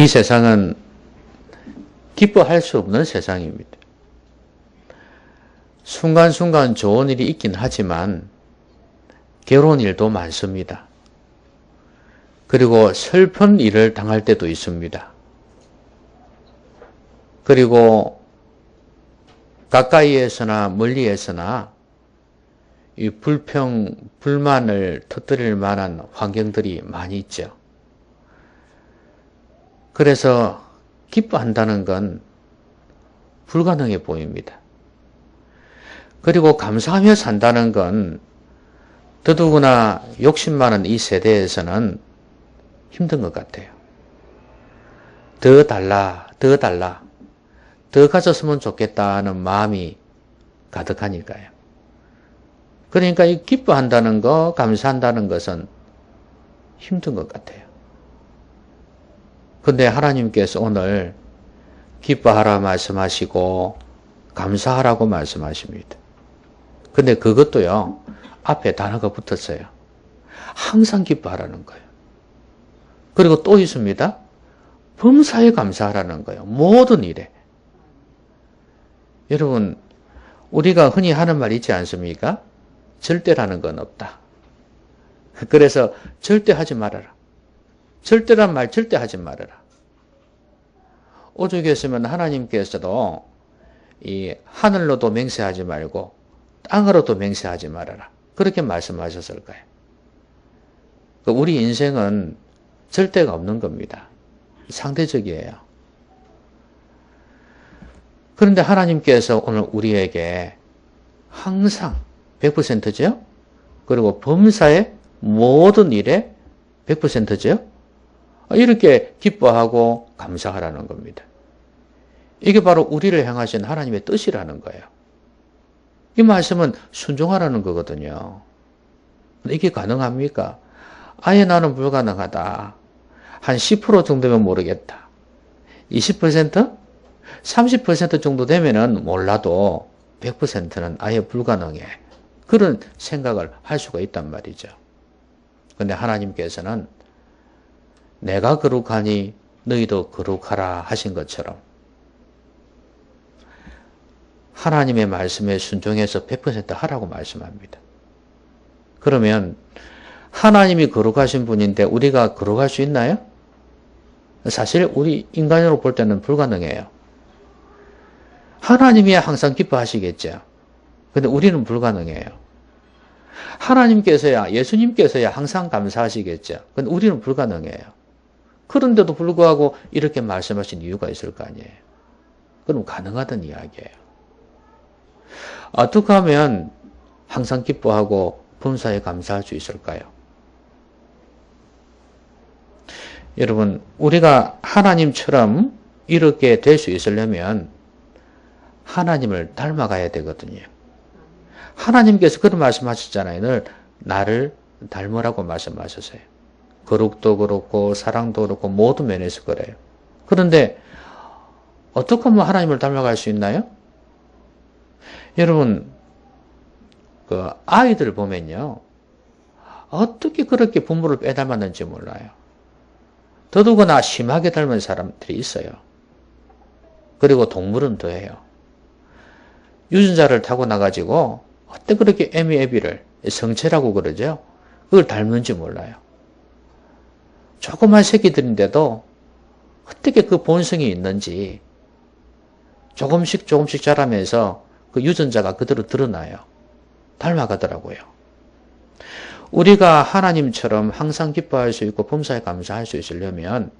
이 세상은 기뻐할 수 없는 세상입니다. 순간순간 좋은 일이 있긴 하지만 괴로운 일도 많습니다. 그리고 슬픈 일을 당할 때도 있습니다. 그리고 가까이에서나 멀리에서나 이 불평, 불만을 터뜨릴 만한 환경들이 많이 있죠. 그래서 기뻐한다는 건 불가능해 보입니다. 그리고 감사하며 산다는 건 더더구나 욕심 많은 이 세대에서는 힘든 것 같아요. 더 달라, 더 달라, 더 가졌으면 좋겠다는 마음이 가득하니까요. 그러니까 이 기뻐한다는 거, 감사한다는 것은 힘든 것 같아요. 근데 하나님께서 오늘 기뻐하라 말씀하시고 감사하라고 말씀하십니다. 근데 그것도요, 앞에 단어가 붙었어요. 항상 기뻐하라는 거예요. 그리고 또 있습니다. 범사에 감사하라는 거예요. 모든 일에. 여러분, 우리가 흔히 하는 말 있지 않습니까? 절대라는 건 없다. 그래서 절대 하지 말아라. 절대란 말 절대 하지 말아라. 오죽했으면 하나님께서도 이 하늘로도 맹세하지 말고 땅으로도 맹세하지 말아라. 그렇게 말씀하셨을 거예요. 우리 인생은 절대가 없는 겁니다. 상대적이에요. 그런데 하나님께서 오늘 우리에게 항상 100%죠? 그리고 범사의 모든 일에 100%죠? 이렇게 기뻐하고 감사하라는 겁니다. 이게 바로 우리를 향하신 하나님의 뜻이라는 거예요. 이 말씀은 순종하라는 거거든요. 이게 가능합니까? 아예 나는 불가능하다. 한 10% 정도면 모르겠다. 20%? 30% 정도 되면은 몰라도 100%는 아예 불가능해. 그런 생각을 할 수가 있단 말이죠. 근데 하나님께서는 내가 거룩하니 너희도 거룩하라 하신 것처럼 하나님의 말씀에 순종해서 100% 하라고 말씀합니다. 그러면 하나님이 거룩하신 분인데 우리가 거룩할 수 있나요? 사실 우리 인간으로 볼 때는 불가능해요. 하나님이 항상 기뻐하시겠죠. 근데 우리는 불가능해요. 하나님께서야, 예수님께서야 항상 감사하시겠죠. 근데 우리는 불가능해요. 그런데도 불구하고 이렇게 말씀하신 이유가 있을 거 아니에요. 그럼 가능하던 이야기예요. 어떻게 하면 항상 기뻐하고 범사에 감사할 수 있을까요? 여러분, 우리가 하나님처럼 이렇게 될 수 있으려면 하나님을 닮아가야 되거든요. 하나님께서 그런 말씀하셨잖아요. 늘 나를 닮으라고 말씀하셨어요. 거룩도 그렇고 사랑도 그렇고 모든 면에서 그래요. 그런데 어떻게 하면 하나님을 닮아갈 수 있나요? 여러분, 그 아이들 보면요, 어떻게 그렇게 부모를 빼닮았는지 몰라요. 더더구나 심하게 닮은 사람들이 있어요. 그리고 동물은 더해요. 유전자를 타고 나가지고 어떻게 그렇게 애미애비를 성체라고 그러죠? 그걸 닮는지 몰라요. 조그만 새끼들인데도 어떻게 그 본성이 있는지 조금씩 자라면서 그 유전자가 그대로 드러나요. 닮아가더라고요. 우리가 하나님처럼 항상 기뻐할 수 있고 범사에 감사할 수 있으려면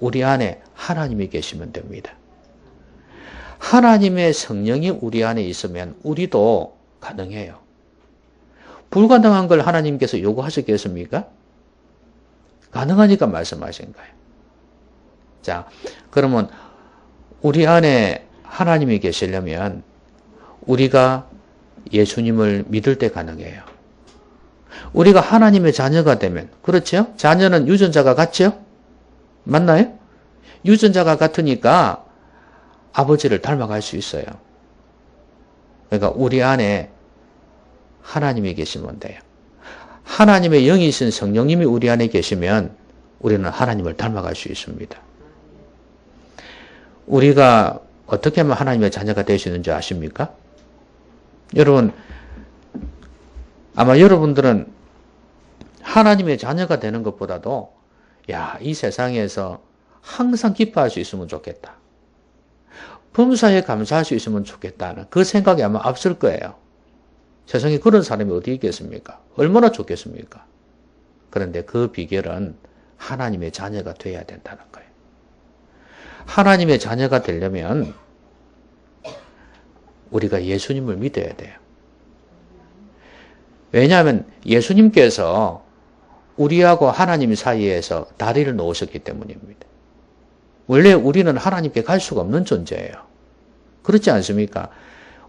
우리 안에 하나님이 계시면 됩니다. 하나님의 성령이 우리 안에 있으면 우리도 가능해요. 불가능한 걸 하나님께서 요구하셨겠습니까? 가능하니까 말씀하신 거예요. 자, 그러면 우리 안에 하나님이 계시려면 우리가 예수님을 믿을 때 가능해요. 우리가 하나님의 자녀가 되면, 그렇죠? 자녀는 유전자가 같죠? 맞나요? 유전자가 같으니까 아버지를 닮아갈 수 있어요. 그러니까 우리 안에 하나님이 계시면 돼요. 하나님의 영이신 성령님이 우리 안에 계시면 우리는 하나님을 닮아갈 수 있습니다. 우리가 어떻게 하면 하나님의 자녀가 될 수 있는지 아십니까? 여러분, 아마 여러분들은 하나님의 자녀가 되는 것보다도 야, 이 세상에서 항상 기뻐할 수 있으면 좋겠다. 범사에 감사할 수 있으면 좋겠다는 그 생각이 아마 앞설 거예요. 세상에 그런 사람이 어디 있겠습니까? 얼마나 좋겠습니까? 그런데 그 비결은 하나님의 자녀가 되어야 된다는 거예요. 하나님의 자녀가 되려면 우리가 예수님을 믿어야 돼요. 왜냐하면 예수님께서 우리하고 하나님 사이에서 다리를 놓으셨기 때문입니다. 원래 우리는 하나님께 갈 수가 없는 존재예요. 그렇지 않습니까?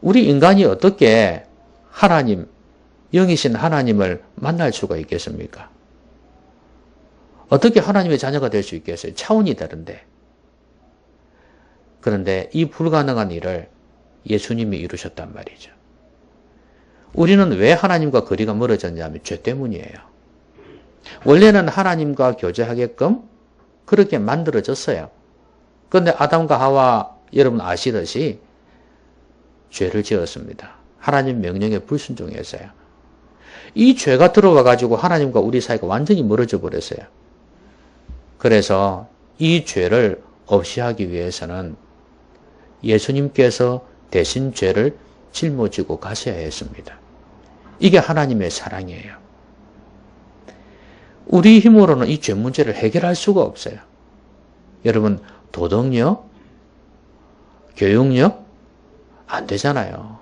우리 인간이 어떻게 하나님, 영이신 하나님을 만날 수가 있겠습니까? 어떻게 하나님의 자녀가 될 수 있겠어요? 차원이 다른데. 그런데 이 불가능한 일을 예수님이 이루셨단 말이죠. 우리는 왜 하나님과 거리가 멀어졌냐면 죄 때문이에요. 원래는 하나님과 교제하게끔 그렇게 만들어졌어요. 그런데 아담과 하와 여러분 아시듯이 죄를 지었습니다. 하나님 명령에 불순종해서요. 이 죄가 들어와 가지고 하나님과 우리 사이가 완전히 멀어져 버렸어요. 그래서 이 죄를 없이 하기 위해서는 예수님께서 대신 죄를 짊어지고 가셔야 했습니다. 이게 하나님의 사랑이에요. 우리 힘으로는 이 죄 문제를 해결할 수가 없어요. 여러분, 도덕력, 교육력 안 되잖아요.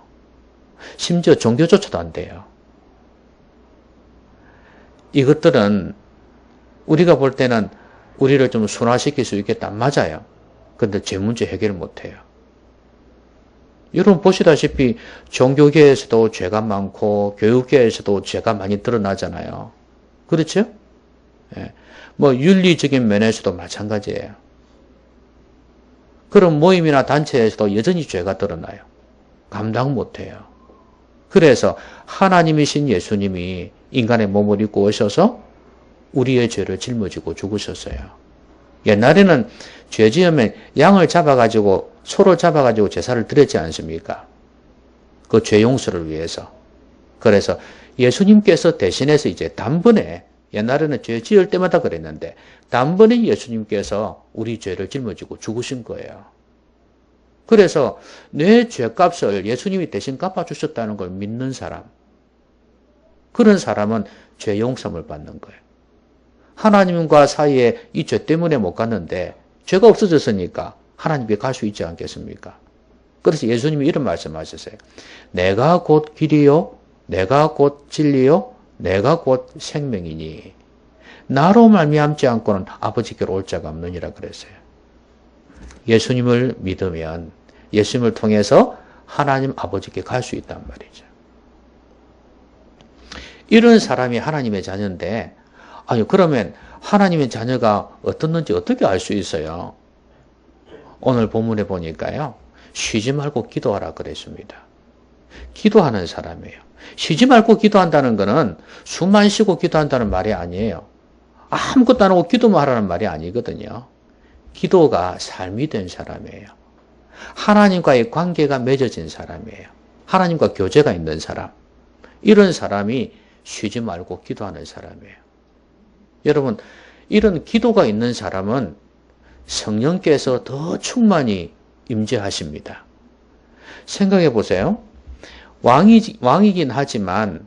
심지어 종교조차도 안 돼요. 이것들은 우리가 볼 때는 우리를 좀 순화시킬 수 있겠다. 맞아요. 그런데 죄 문제 해결을 못해요. 여러분 보시다시피 종교계에서도 죄가 많고 교육계에서도 죄가 많이 드러나잖아요. 그렇죠? 예. 뭐 윤리적인 면에서도 마찬가지예요. 그런 모임이나 단체에서도 여전히 죄가 드러나요. 감당 못해요. 그래서 하나님이신 예수님이 인간의 몸을 입고 오셔서 우리의 죄를 짊어지고 죽으셨어요. 옛날에는 죄 지으면 양을 잡아가지고 소를 잡아가지고 제사를 드렸지 않습니까? 그 죄 용서를 위해서. 그래서 예수님께서 대신해서 이제 단번에 옛날에는 죄 지을 때마다 그랬는데 단번에 예수님께서 우리 죄를 짊어지고 죽으신 거예요. 그래서 내 죄값을 예수님이 대신 갚아주셨다는 걸 믿는 사람, 그런 사람은 죄 용서를 받는 거예요. 하나님과 사이에 이 죄 때문에 못 갔는데 죄가 없어졌으니까 하나님께 갈 수 있지 않겠습니까? 그래서 예수님이 이런 말씀하셨어요. 내가 곧 길이요, 내가 곧 진리요, 내가 곧 생명이니 나로 말미암지 않고는 아버지께로 올 자가 없느니라 그랬어요. 예수님을 믿으면 예수님을 통해서 하나님 아버지께 갈 수 있단 말이죠. 이런 사람이 하나님의 자녀인데 아니 그러면 하나님의 자녀가 어떻는지 어떻게 알 수 있어요? 오늘 본문에 보니까요. 쉬지 말고 기도하라 그랬습니다. 기도하는 사람이에요. 쉬지 말고 기도한다는 것은 숨만 쉬고 기도한다는 말이 아니에요. 아무것도 안 하고 기도만 하라는 말이 아니거든요. 기도가 삶이 된 사람이에요. 하나님과의 관계가 맺어진 사람이에요. 하나님과 교제가 있는 사람. 이런 사람이 쉬지 말고 기도하는 사람이에요. 여러분, 이런 기도가 있는 사람은 성령께서 더 충만히 임재하십니다. 생각해 보세요. 왕이긴 하지만,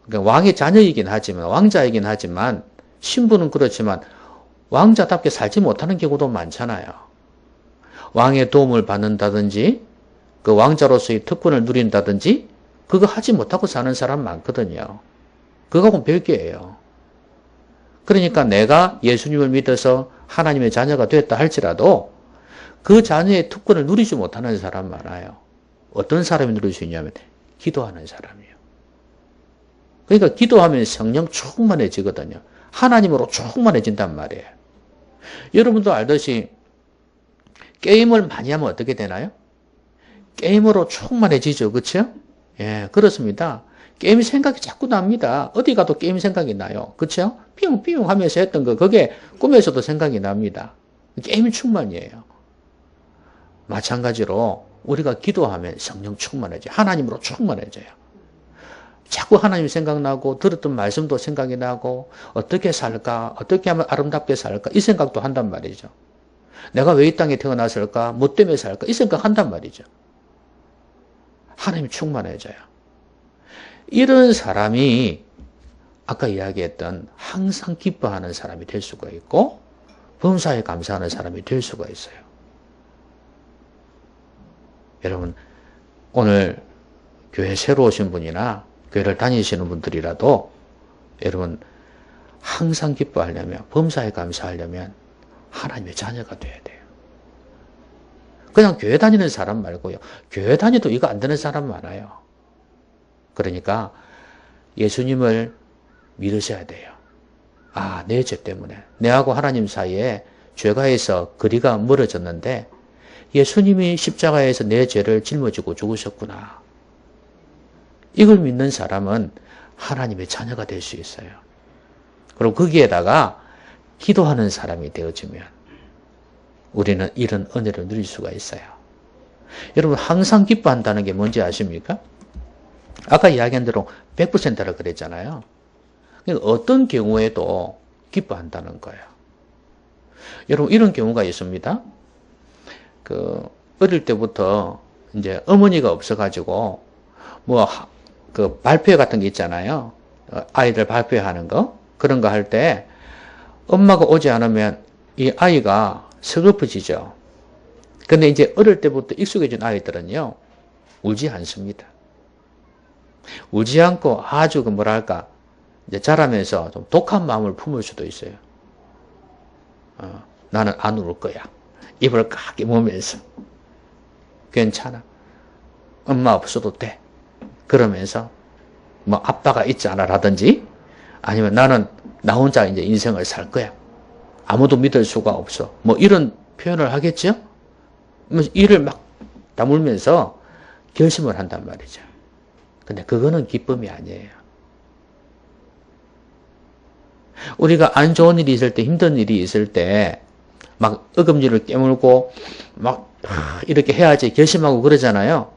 그러니까 왕의 자녀이긴 하지만, 왕자이긴 하지만, 신분은 그렇지만, 왕자답게 살지 못하는 경우도 많잖아요. 왕의 도움을 받는다든지, 그 왕자로서의 특권을 누린다든지, 그거 하지 못하고 사는 사람 많거든요. 그거하고는 별개예요. 그러니까 내가 예수님을 믿어서 하나님의 자녀가 됐다 할지라도 그 자녀의 특권을 누리지 못하는 사람 많아요. 어떤 사람이 누릴 수 있냐면 기도하는 사람이에요. 그러니까 기도하면 성령 충만해지거든요. 하나님으로 충만해진단 말이에요. 여러분도 알듯이 게임을 많이 하면 어떻게 되나요? 게임으로 충만해지죠. 그렇죠? 예, 그렇습니다. 게임 생각이 자꾸 납니다. 어디 가도 게임 생각이 나요. 그렇죠? 삐용삐용 하면서 했던 거 그게 꿈에서도 생각이 납니다. 게임 충만이에요. 마찬가지로 우리가 기도하면 성령 충만해져요. 하나님으로 충만해져요. 자꾸 하나님 생각나고 들었던 말씀도 생각이 나고 어떻게 살까? 어떻게 하면 아름답게 살까? 이 생각도 한단 말이죠. 내가 왜 이 땅에 태어났을까? 뭐 때문에 살까? 이 생각 한단 말이죠. 하나님이 충만해져요. 이런 사람이 아까 이야기했던 항상 기뻐하는 사람이 될 수가 있고 범사에 감사하는 사람이 될 수가 있어요. 여러분 오늘 교회 새로 오신 분이나 교회를 다니시는 분들이라도 여러분 항상 기뻐하려면 범사에 감사하려면 하나님의 자녀가 돼야 돼요. 그냥 교회 다니는 사람 말고요. 교회 다녀도 이거 안 되는 사람 많아요. 그러니까 예수님을 믿으셔야 돼요. 아, 내 죄 때문에 내하고 하나님 사이에 죄가 있어 거리가 멀어졌는데 예수님이 십자가에서 내 죄를 짊어지고 죽으셨구나. 이걸 믿는 사람은 하나님의 자녀가 될 수 있어요. 그리고 거기에다가 기도하는 사람이 되어지면 우리는 이런 은혜를 누릴 수가 있어요. 여러분 항상 기뻐한다는 게 뭔지 아십니까? 아까 이야기한 대로 100%라 그랬잖아요. 그러니까 어떤 경우에도 기뻐한다는 거예요. 여러분 이런 경우가 있습니다. 어릴 때부터 이제 어머니가 없어가지고 발표회 같은 게 있잖아요. 아이들 발표하는 거 그런 거 할 때 엄마가 오지 않으면 이 아이가 서글퍼지죠. 근데 이제 어릴 때부터 익숙해진 아이들은요 울지 않습니다. 울지 않고 아주 이제 자라면서 좀 독한 마음을 품을 수도 있어요. 나는 안 울 거야. 입을 꽉 깨무면서 괜찮아. 엄마 없어도 돼. 그러면서 아빠가 있지 않아라든지 아니면 나는 나 혼자 이제 인생을 살 거야. 아무도 믿을 수가 없어. 이런 표현을 하겠죠? 이를 막 다물면서 결심을 한단 말이죠. 근데 그거는 기쁨이 아니에요. 우리가 안 좋은 일이 있을 때, 힘든 일이 있을 때, 어금니를 깨물고, 이렇게 해야지 결심하고 그러잖아요.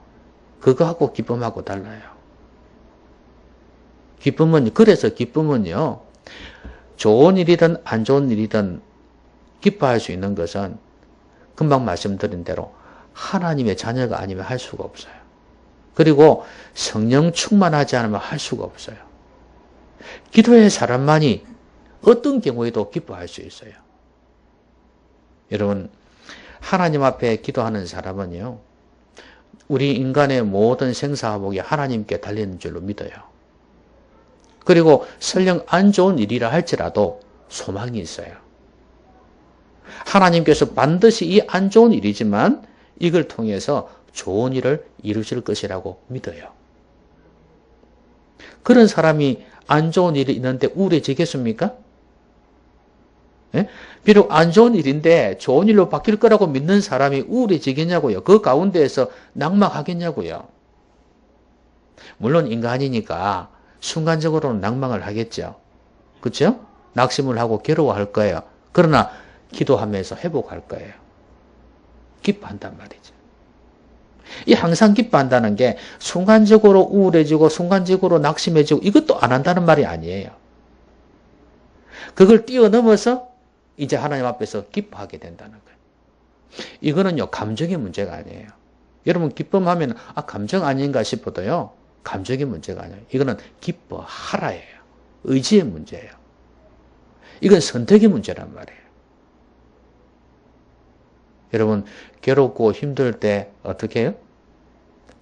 그거하고 기쁨하고 달라요. 그래서 기쁨은요, 좋은 일이든 안 좋은 일이든 기뻐할 수 있는 것은 금방 말씀드린 대로 하나님의 자녀가 아니면 할 수가 없어요. 그리고 성령 충만하지 않으면 할 수가 없어요. 기도의 사람만이 어떤 경우에도 기뻐할 수 있어요. 여러분, 하나님 앞에 기도하는 사람은요, 우리 인간의 모든 생사화복이 하나님께 달리는 줄로 믿어요. 그리고 설령 안 좋은 일이라 할지라도 소망이 있어요. 하나님께서 반드시 이 안 좋은 일이지만 이걸 통해서 좋은 일을 이루실 것이라고 믿어요. 그런 사람이 안 좋은 일이 있는데 우울해지겠습니까? 예? 비록 안 좋은 일인데 좋은 일로 바뀔 거라고 믿는 사람이 우울해지겠냐고요. 그 가운데에서 낙망하겠냐고요. 물론 인간이니까 순간적으로는 낙망을 하겠죠. 그렇죠? 낙심을 하고 괴로워할 거예요. 그러나 기도하면서 회복할 거예요. 기뻐한단 말이죠. 이 항상 기뻐한다는 게 순간적으로 우울해지고 순간적으로 낙심해지고 이것도 안 한다는 말이 아니에요. 그걸 뛰어넘어서 이제 하나님 앞에서 기뻐하게 된다는 거예요. 이거는요, 감정의 문제가 아니에요. 여러분 기쁨하면 감정 아닌가 싶어도요, 감정의 문제가 아니에요. 이거는 기뻐하라예요. 의지의 문제예요. 이건 선택의 문제란 말이에요. 여러분 괴롭고 힘들 때 어떻게 해요?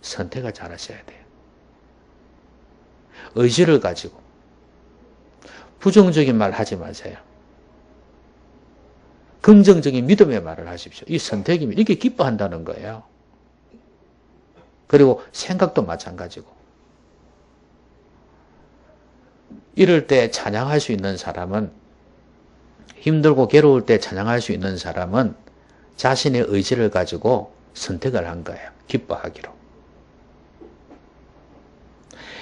선택을 잘 하셔야 돼요. 의지를 가지고 부정적인 말 하지 마세요. 긍정적인 믿음의 말을 하십시오. 이 선택이면 이게 기뻐한다는 거예요. 그리고 생각도 마찬가지고. 이럴 때 찬양할 수 있는 사람은, 힘들고 괴로울 때 찬양할 수 있는 사람은 자신의 의지를 가지고 선택을 한 거예요. 기뻐하기로.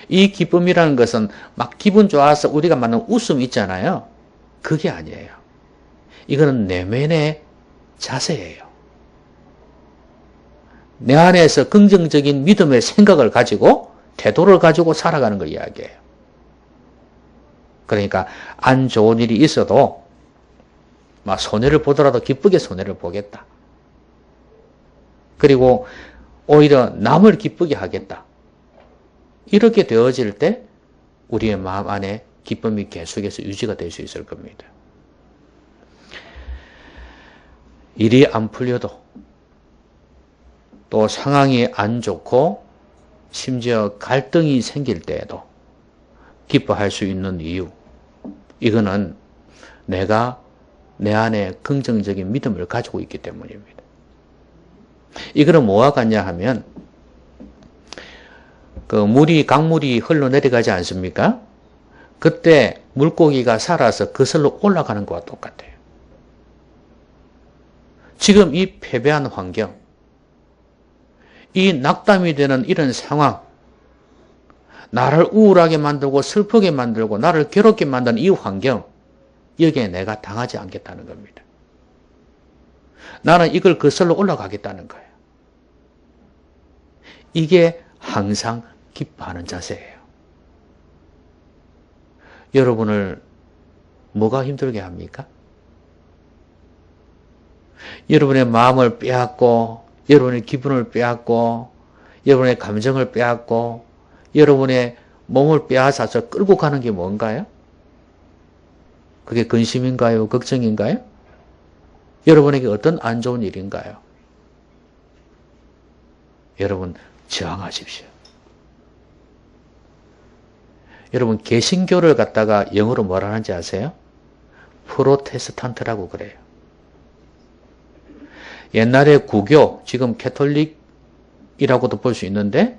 이 기쁨이라는 것은 막 기분 좋아서 우리가 말하는 웃음 있잖아요. 그게 아니에요. 이거는 내면의 자세예요. 내 안에서 긍정적인 믿음의 생각을 가지고 태도를 가지고 살아가는 걸 이야기해요. 그러니까 안 좋은 일이 있어도 막 손해를 보더라도 기쁘게 손해를 보겠다. 그리고 오히려 남을 기쁘게 하겠다. 이렇게 되어질 때 우리의 마음 안에 기쁨이 계속해서 유지가 될 수 있을 겁니다. 일이 안 풀려도 또 상황이 안 좋고 심지어 갈등이 생길 때에도 기뻐할 수 있는 이유, 이거는 내가 내 안에 긍정적인 믿음을 가지고 있기 때문입니다. 이거는 뭐와 같냐 하면 강물이 흘러내려가지 않습니까? 그때 물고기가 살아서 그슬로 올라가는 것과 똑같아요. 지금 이 패배한 환경, 이 낙담이 되는 이런 상황, 나를 우울하게 만들고 슬프게 만들고 나를 괴롭게 만드는 이 환경, 여기에 내가 당하지 않겠다는 겁니다. 나는 이걸 그슬로 올라가겠다는 거예요. 이게 항상 기뻐하는 자세예요. 여러분을 뭐가 힘들게 합니까? 여러분의 마음을 빼앗고, 여러분의 기분을 빼앗고, 여러분의 감정을 빼앗고, 여러분의 몸을 빼앗아서 끌고 가는 게 뭔가요? 그게 근심인가요? 걱정인가요? 여러분에게 어떤 안 좋은 일인가요? 여러분, 저항하십시오. 여러분, 개신교를 갖다가 영어로 뭐라 하는지 아세요? 프로테스탄트라고 그래요. 옛날에 구교, 지금 캐톨릭이라고도 볼 수 있는데,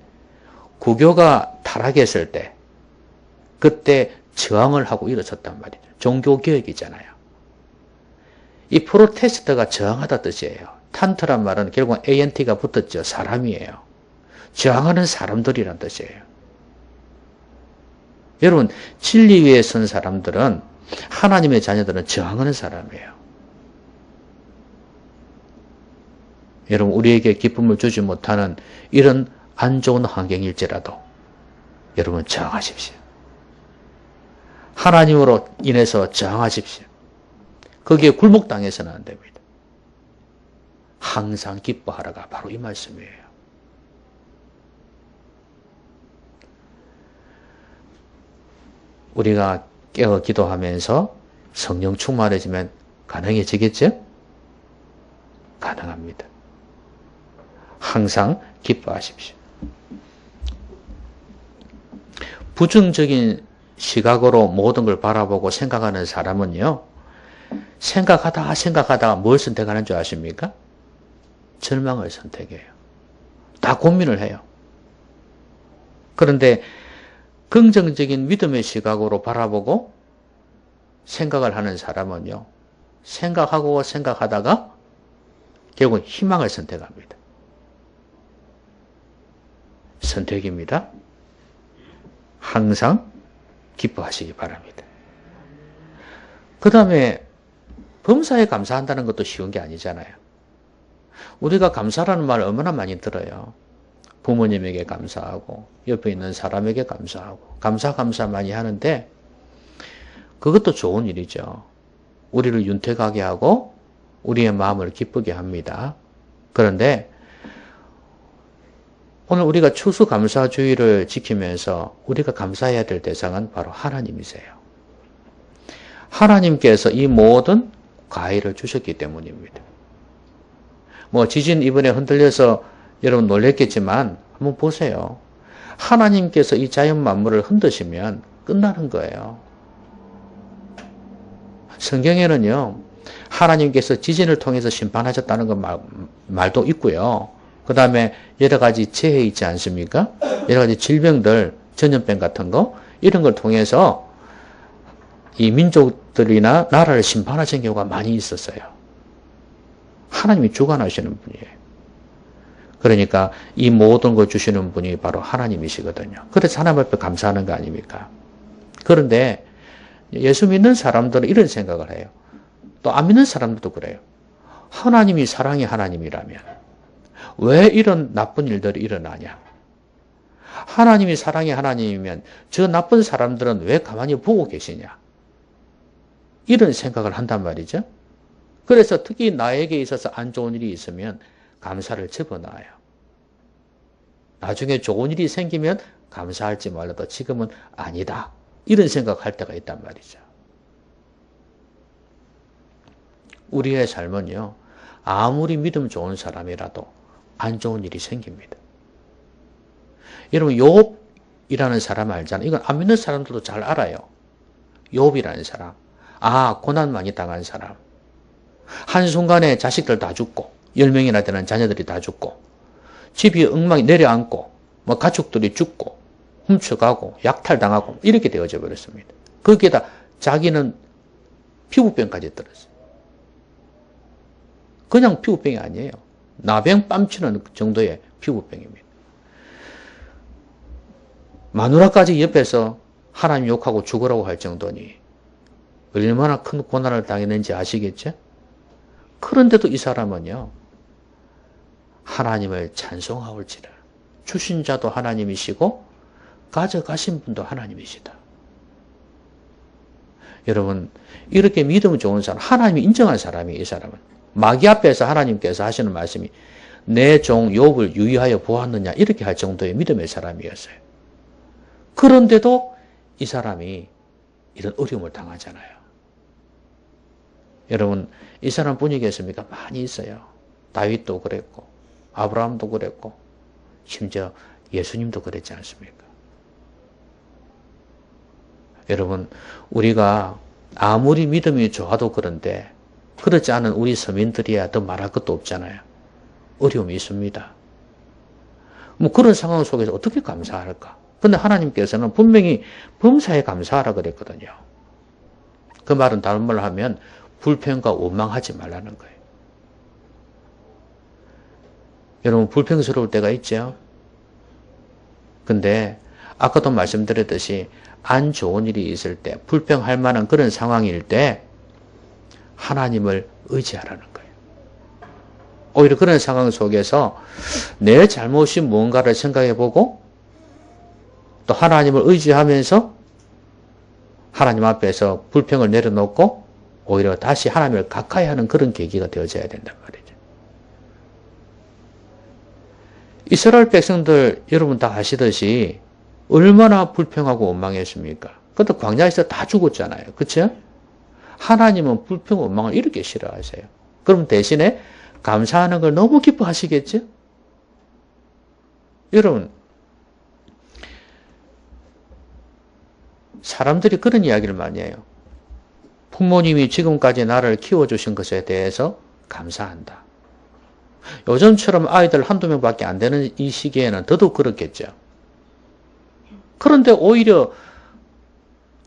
구교가 타락했을 때, 그때 저항을 하고 일어섰단 말이죠. 종교개혁이잖아요. 이 프로테스트가 저항하다 뜻이에요. 탄트란 말은 결국 ANT가 붙었죠. 사람이에요. 저항하는 사람들이란 뜻이에요. 여러분, 진리 위에 선 사람들은, 하나님의 자녀들은 저항하는 사람이에요. 여러분, 우리에게 기쁨을 주지 못하는 이런 안 좋은 환경일지라도 여러분 저항하십시오. 하나님으로 인해서 저항하십시오. 거기에 굴복당해서는 안 됩니다. 항상 기뻐하라가 바로 이 말씀이에요. 우리가 깨어 기도하면서 성령 충만해지면 가능해지겠죠? 가능합니다. 항상 기뻐하십시오. 부정적인 시각으로 모든 걸 바라보고 생각하는 사람은요, 생각하다가 뭘 선택하는 줄 아십니까? 절망을 선택해요. 다 고민을 해요. 그런데 긍정적인 믿음의 시각으로 바라보고 생각을 하는 사람은요, 생각하다가 결국 희망을 선택합니다. 선택입니다. 항상 기뻐하시기 바랍니다. 그 다음에 범사에 감사한다는 것도 쉬운 게 아니잖아요. 우리가 감사라는 말을 얼마나 많이 들어요. 부모님에게 감사하고 옆에 있는 사람에게 감사하고 감사 많이 하는데 그것도 좋은 일이죠. 우리를 윤택하게 하고 우리의 마음을 기쁘게 합니다. 그런데 오늘 우리가 추수감사주의를 지키면서 우리가 감사해야 될 대상은 바로 하나님이세요. 하나님께서 이 모든 과일을 주셨기 때문입니다. 지진 이번에 흔들려서 여러분 놀랬겠지만 한번 보세요. 하나님께서 이 자연 만물을 흔드시면 끝나는 거예요. 성경에는요, 하나님께서 지진을 통해서 심판하셨다는 그 말도 있고요. 그 다음에 여러 가지 재해 있지 않습니까? 여러 가지 질병들, 전염병 같은 거, 이런 걸 통해서 이 민족들이나 나라를 심판하신 경우가 많이 있었어요. 하나님이 주관하시는 분이에요. 그러니까 이 모든 걸 주시는 분이 바로 하나님이시거든요. 그래서 하나님 앞에 감사하는 거 아닙니까? 그런데 예수 믿는 사람들은 이런 생각을 해요. 또 안 믿는 사람들도 그래요. 하나님이 사랑의 하나님이라면, 왜 이런 나쁜 일들이 일어나냐? 하나님이 사랑의 하나님이면 저 나쁜 사람들은 왜 가만히 보고 계시냐? 이런 생각을 한단 말이죠. 그래서 특히 나에게 있어서 안 좋은 일이 있으면 감사를 접어놔요. 나중에 좋은 일이 생기면 감사할지 몰라도 지금은 아니다. 이런 생각할 때가 있단 말이죠. 우리의 삶은요, 아무리 믿음 좋은 사람이라도 안 좋은 일이 생깁니다. 여러분, 욥이라는 사람 알잖아요. 이건 안 믿는 사람들도 잘 알아요. 욥이라는 사람. 고난 많이 당한 사람. 한순간에 자식들 다 죽고, 10명이나 되는 자녀들이 다 죽고, 집이 엉망이 내려앉고, 가축들이 죽고, 훔쳐가고, 약탈당하고, 이렇게 되어져 버렸습니다. 거기에다 자기는 피부병까지 들었어요. 그냥 피부병이 아니에요. 나병 뺨치는 정도의 피부병입니다. 마누라까지 옆에서 하나님 욕하고 죽으라고 할 정도니 얼마나 큰 고난을 당했는지 아시겠죠? 그런데도 이 사람은요, 하나님을 찬송하올지라. 주신 자도 하나님이시고 가져가신 분도 하나님이시다. 여러분, 이렇게 믿음 좋은 사람, 하나님이 인정한 사람이 이 사람은. 마귀 앞에서 하나님께서 하시는 말씀이 내 종 욥을 유의하여 보았느냐 이렇게 할 정도의 믿음의 사람이었어요. 그런데도 이 사람이 이런 어려움을 당하잖아요. 여러분, 이 사람뿐이겠습니까? 많이 있어요. 다윗도 그랬고 아브라함도 그랬고 심지어 예수님도 그랬지 않습니까? 여러분, 우리가 아무리 믿음이 좋아도 그런데 그렇지 않은 우리 서민들이야 더 말할 것도 없잖아요. 어려움이 있습니다. 그런 상황 속에서 어떻게 감사할까? 근데 하나님께서는 분명히 범사에 감사하라 그랬거든요. 그 말은 다른 말로 하면 불평과 원망하지 말라는 거예요. 여러분, 불평스러울 때가 있죠? 근데 아까도 말씀드렸듯이 안 좋은 일이 있을 때, 불평할 만한 그런 상황일 때 하나님을 의지하라는 거예요. 오히려 그런 상황 속에서 내 잘못이 무언가를 생각해보고 또 하나님을 의지하면서 하나님 앞에서 불평을 내려놓고 오히려 다시 하나님을 가까이 하는 그런 계기가 되어져야 된단 말이죠. 이스라엘 백성들 여러분 다 아시듯이 얼마나 불평하고 원망했습니까? 그것도 광야에서 다 죽었잖아요. 그렇죠? 하나님은 불평, 원망을 이렇게 싫어하세요. 그럼 대신에 감사하는 걸 너무 기뻐하시겠죠? 여러분, 사람들이 그런 이야기를 많이 해요. 부모님이 지금까지 나를 키워주신 것에 대해서 감사한다. 요즘처럼 아이들 한두 명밖에 안 되는 이 시기에는 더더욱 그렇겠죠. 그런데 오히려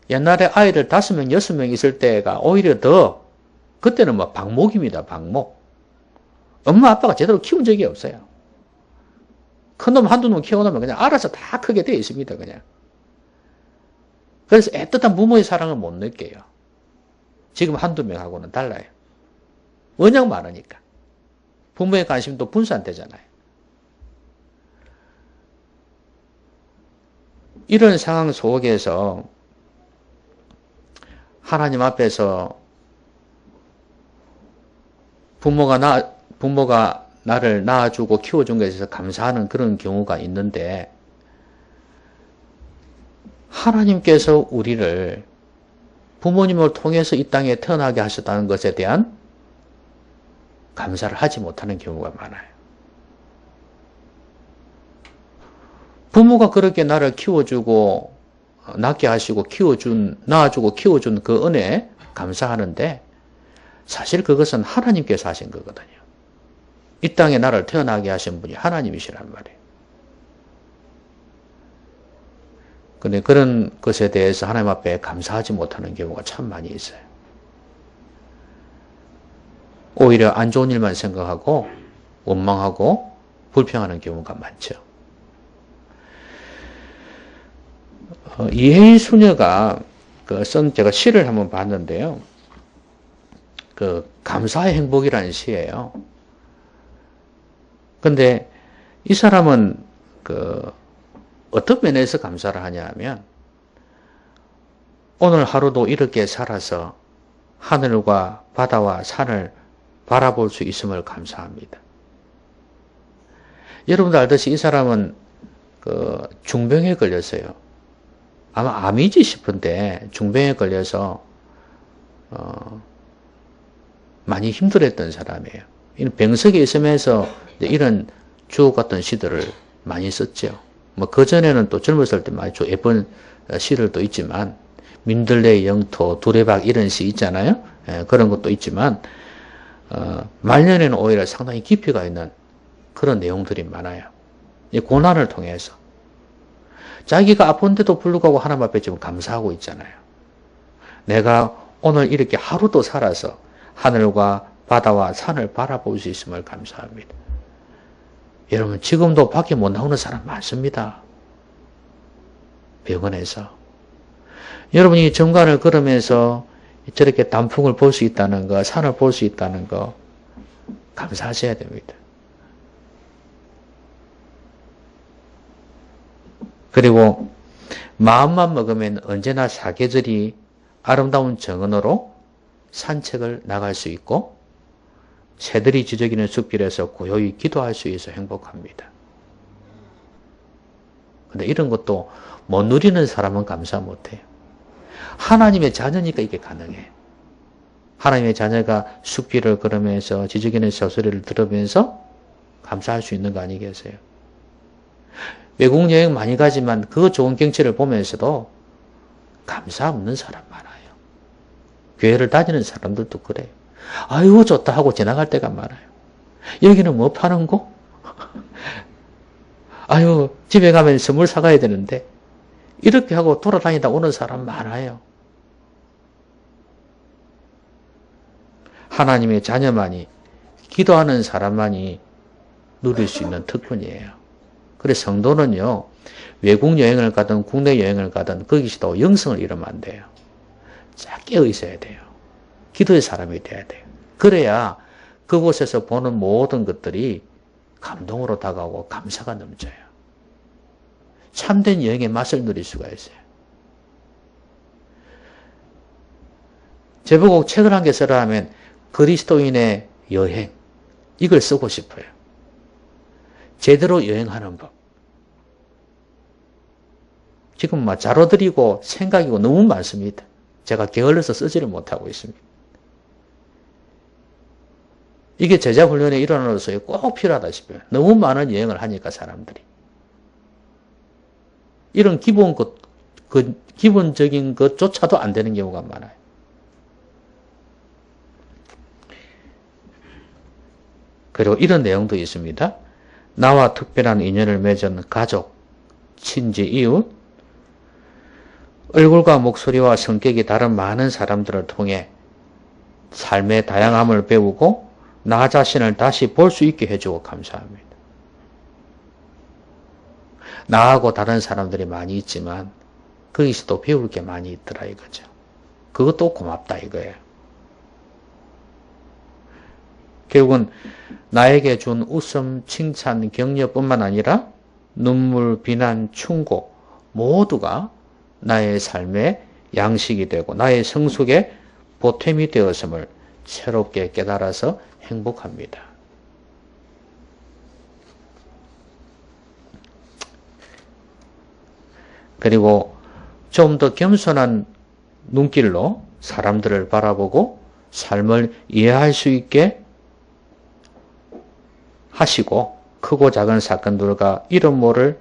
옛날에 아이들 5명, 6명 있을 때가 오히려 더, 그때는 방목입니다, 방목. 엄마, 아빠가 제대로 키운 적이 없어요. 큰 놈 한두 놈 키워놓으면 그냥 알아서 다 크게 되어 있습니다, 그냥. 그래서 애틋한 부모의 사랑을 못 느껴요. 지금 한두 명하고는 달라요. 워낙 많으니까. 부모의 관심도 분산되잖아요. 이런 상황 속에서 하나님 앞에서 부모가 나를 낳아주고 키워준 것에 대해서 감사하는 그런 경우가 있는데, 하나님께서 우리를 부모님을 통해서 이 땅에 태어나게 하셨다는 것에 대한 감사를 하지 못하는 경우가 많아요. 부모가 그렇게 나를 키워주고 낳게 하시고 낳아주고 키워준 그 은혜에 감사하는데 사실 그것은 하나님께서 하신 거거든요. 이 땅에 나를 태어나게 하신 분이 하나님이시란 말이에요. 근데 그런 것에 대해서 하나님 앞에 감사하지 못하는 경우가 참 많이 있어요. 오히려 안 좋은 일만 생각하고 원망하고 불평하는 경우가 많죠. 이혜인 수녀가 쓴 제가 시를 한번 봤는데요. 감사의 행복이라는 시예요. 근데 이 사람은 어떤 면에서 감사를 하냐 하면 오늘 하루도 이렇게 살아서 하늘과 바다와 산을 바라볼 수 있음을 감사합니다. 여러분들 알듯이 이 사람은 중병에 걸렸어요. 아마 암이지 싶은데 중병에 걸려서 많이 힘들었던 사람이에요. 병석에 있으면서 이런 주옥 같은 시들을 많이 썼죠. 뭐 그전에는 또 젊었을 때 많이 예쁜 시를 또 있지만 민들레 영토 두레박 이런 시 있잖아요. 그런 것도 있지만 말년에는 오히려 상당히 깊이가 있는 그런 내용들이 많아요. 이 고난을 통해서 자기가 아픈데도 불구하고 하나님 앞에 지금 감사하고 있잖아요. 내가 오늘 이렇게 하루도 살아서 하늘과 바다와 산을 바라볼 수 있음을 감사합니다. 여러분 지금도 밖에 못 나오는 사람 많습니다. 병원에서. 여러분이 정관을 걸으면서 저렇게 단풍을 볼 수 있다는 거, 산을 볼 수 있다는 거 감사하셔야 됩니다. 그리고 마음만 먹으면 언제나 사계절이 아름다운 정원으로 산책을 나갈 수 있고 새들이 지저귀는 숲길에서 고요히 기도할 수 있어 행복합니다. 근데 이런 것도 못 누리는 사람은 감사 못해요. 하나님의 자녀니까 이게 가능해. 하나님의 자녀가 숲길을 걸으면서 지저귀는 새소리를 들으면서 감사할 수 있는 거 아니겠어요? 외국 여행 많이 가지만 그 좋은 경치를 보면서도 감사 없는 사람 많아요. 교회를 다니는 사람들도 그래요. 아이고 좋다 하고 지나갈 때가 많아요. 여기는 뭐 파는 거? 아유 집에 가면 선물 사가야 되는데 이렇게 하고 돌아다니다 오는 사람 많아요. 하나님의 자녀만이 기도하는 사람만이 누릴 수 있는 특권이에요. 그래서 성도는요. 외국 여행을 가든 국내 여행을 가든 거기서도 영성을 잃으면 안 돼요. 깨어 있어야 돼요. 기도의 사람이 돼야 돼요. 그래야 그곳에서 보는 모든 것들이 감동으로 다가오고 감사가 넘쳐요. 참된 여행의 맛을 누릴 수가 있어요. 제보고 책을 한 개 쓰라 하면 그리스도인의 여행 이걸 쓰고 싶어요. 제대로 여행하는 법. 지금 자료들이고 생각이고 너무 많습니다. 제가 게을러서 쓰지를 못하고 있습니다. 이게 제자 훈련의 일환으로서 꼭 필요하다 싶어요. 너무 많은 여행을 하니까 사람들이. 이런 기본적인 것조차도 안 되는 경우가 많아요. 그리고 이런 내용도 있습니다. 나와 특별한 인연을 맺은 가족, 친지, 이웃, 얼굴과 목소리와 성격이 다른 많은 사람들을 통해 삶의 다양함을 배우고 나 자신을 다시 볼 수 있게 해주고 감사합니다. 나하고 다른 사람들이 많이 있지만 거기서도 배울 게 많이 있더라 이거죠. 그것도 고맙다 이거예요. 결국은 나에게 준 웃음, 칭찬, 격려뿐만 아니라 눈물, 비난, 충고 모두가 나의 삶의 양식이 되고 나의 성숙의 보탬이 되었음을 새롭게 깨달아서 행복합니다. 그리고 좀 더 겸손한 눈길로 사람들을 바라보고 삶을 이해할 수 있게 하시고 크고 작은 사건들과 이름 모를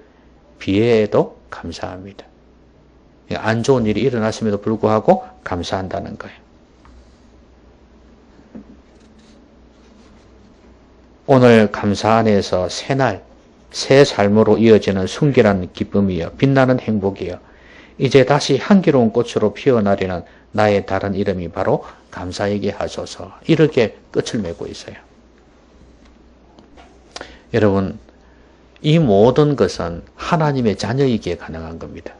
비애에도 감사합니다. 안 좋은 일이 일어났음에도 불구하고 감사한다는 거예요. 오늘 감사 안에서 새날, 새 삶으로 이어지는 순결한 기쁨이여 빛나는 행복이여 이제 다시 향기로운 꽃으로 피어나리는 나의 다른 이름이 바로 감사이게 하소서. 이렇게 끝을 맺고 있어요. 여러분, 이 모든 것은 하나님의 자녀이기에 가능한 겁니다.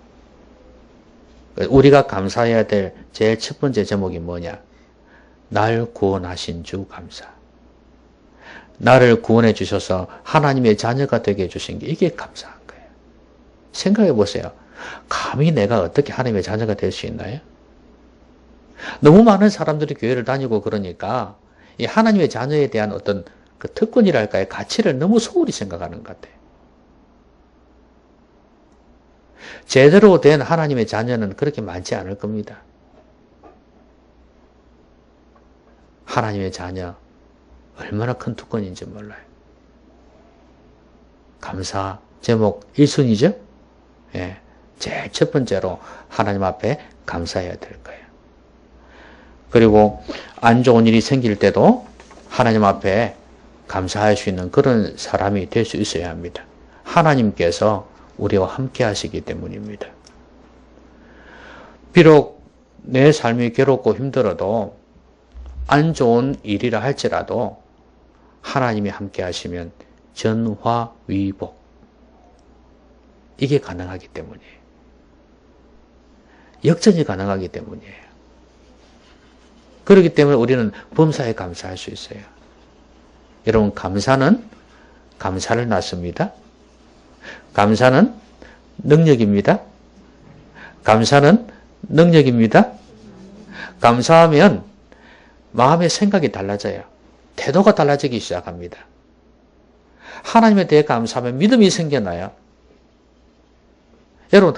우리가 감사해야 될 제일 첫 번째 제목이 뭐냐? 날 구원하신 주 감사. 나를 구원해 주셔서 하나님의 자녀가 되게 해주신 게 이게 감사한 거예요. 생각해 보세요. 감히 내가 어떻게 하나님의 자녀가 될 수 있나요? 너무 많은 사람들이 교회를 다니고 그러니까 이 하나님의 자녀에 대한 어떤 그 특권이랄까요? 가치를 너무 소홀히 생각하는 것 같아요. 제대로 된 하나님의 자녀는 그렇게 많지 않을 겁니다. 하나님의 자녀 얼마나 큰 특권인지 몰라요. 감사 제목 1순위죠? 예, 제일 첫 번째로 하나님 앞에 감사해야 될 거예요. 그리고 안 좋은 일이 생길 때도 하나님 앞에 감사할 수 있는 그런 사람이 될 수 있어야 합니다. 하나님께서 우리와 함께 하시기 때문입니다. 비록 내 삶이 괴롭고 힘들어도 안 좋은 일이라 할지라도 하나님이 함께 하시면 전화위복 이게 가능하기 때문이에요. 역전이 가능하기 때문이에요. 그렇기 때문에 우리는 범사에 감사할 수 있어요. 여러분 감사는 감사를 낳습니다. 감사는 능력입니다. 감사는 능력입니다. 감사하면 마음의 생각이 달라져요. 태도가 달라지기 시작합니다. 하나님에 대해 감사하면 믿음이 생겨나요. 여러분,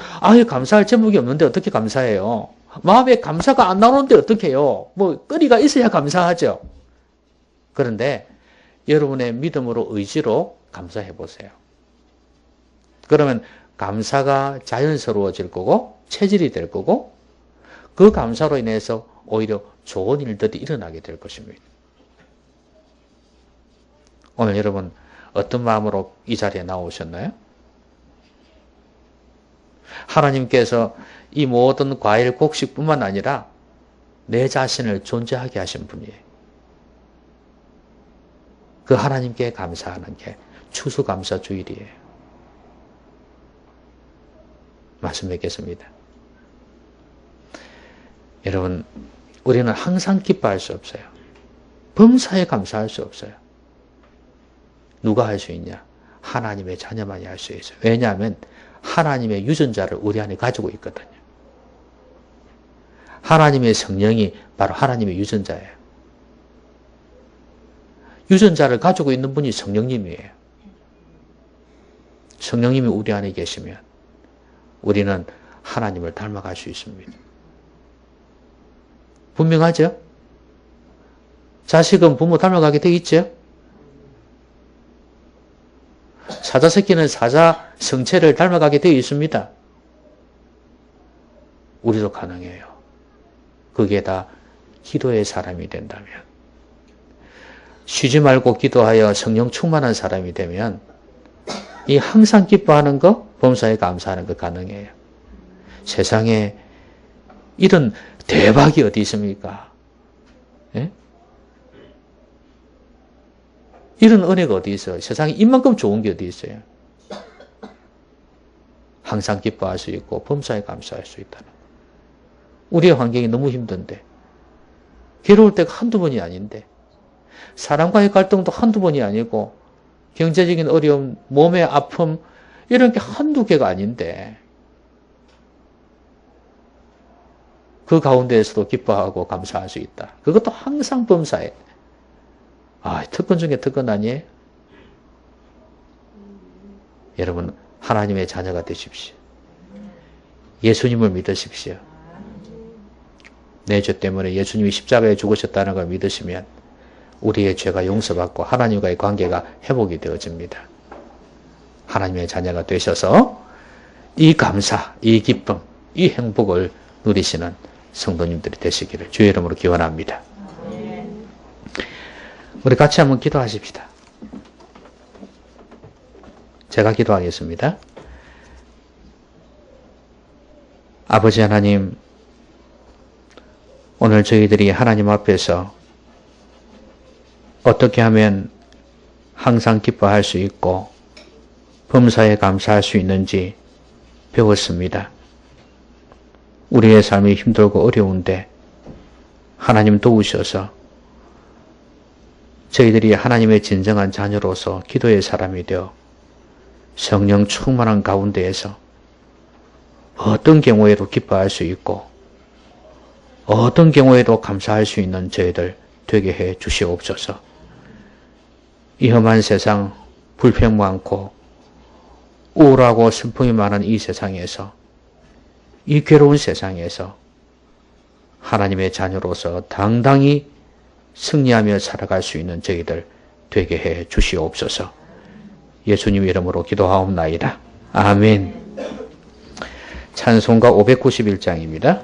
감사할 제목이 없는데 어떻게 감사해요? 마음에 감사가 안 나오는데 어떻게 해요? 끓이가 있어야 감사하죠. 그런데 여러분의 믿음으로 의지로 감사해 보세요. 그러면 감사가 자연스러워질 거고 체질이 될 거고 그 감사로 인해서 오히려 좋은 일들이 일어나게 될 것입니다. 오늘 여러분 어떤 마음으로 이 자리에 나오셨나요? 하나님께서 이 모든 과일 곡식뿐만 아니라 내 자신을 존재하게 하신 분이에요. 그 하나님께 감사하는 게 추수감사주일이에요. 말씀 맺겠습니다. 여러분, 우리는 항상 기뻐할 수 없어요. 범사에 감사할 수 없어요. 누가 할 수 있냐? 하나님의 자녀만이 할 수 있어요. 왜냐하면 하나님의 유전자를 우리 안에 가지고 있거든요. 하나님의 성령이 바로 하나님의 유전자예요. 유전자를 가지고 있는 분이 성령님이에요. 성령님이 우리 안에 계시면 우리는 하나님을 닮아갈 수 있습니다. 분명하죠? 자식은 부모 닮아가게 돼 있죠? 사자 새끼는 사자 성체를 닮아가게 되어 있습니다. 우리도 가능해요. 그게 다 기도의 사람이 된다면. 쉬지 말고 기도하여 성령 충만한 사람이 되면 이 항상 기뻐하는 거, 범사에 감사하는 거 가능해요. 세상에 이런 대박이 어디 있습니까? 예? 이런 은혜가 어디 있어요? 세상에 이만큼 좋은 게 어디 있어요? 항상 기뻐할 수 있고 범사에 감사할 수 있다는 거. 우리의 환경이 너무 힘든데 괴로울 때가 한두 번이 아닌데 사람과의 갈등도 한두 번이 아니고 경제적인 어려움, 몸의 아픔 이런 게 한두 개가 아닌데 그 가운데에서도 기뻐하고 감사할 수 있다. 그것도 항상 범사에. 특권 중에 특권 아니에요? 여러분 하나님의 자녀가 되십시오. 예수님을 믿으십시오. 내 죄 때문에 예수님이 십자가에 죽으셨다는 걸 믿으시면 우리의 죄가 용서받고 하나님과의 관계가 회복이 되어집니다. 하나님의 자녀가 되셔서 이 감사, 이 기쁨, 이 행복을 누리시는 성도님들이 되시기를 주의 이름으로 기원합니다. 우리 같이 한번 기도하십시다. 제가 기도하겠습니다. 아버지 하나님, 오늘 저희들이 하나님 앞에서 어떻게 하면 항상 기뻐할 수 있고 범사에 감사할 수 있는지 배웠습니다. 우리의 삶이 힘들고 어려운데 하나님 도우셔서 저희들이 하나님의 진정한 자녀로서 기도의 사람이 되어 성령 충만한 가운데에서 어떤 경우에도 기뻐할 수 있고 어떤 경우에도 감사할 수 있는 저희들 되게 해 주시옵소서. 이 험한 세상, 불평 많고 우울하고 슬픔이 많은 이 세상에서, 이 괴로운 세상에서 하나님의 자녀로서 당당히 승리하며 살아갈 수 있는 저희들 되게 해 주시옵소서. 예수님 이름으로 기도하옵나이다. 아멘. 찬송가 591장입니다.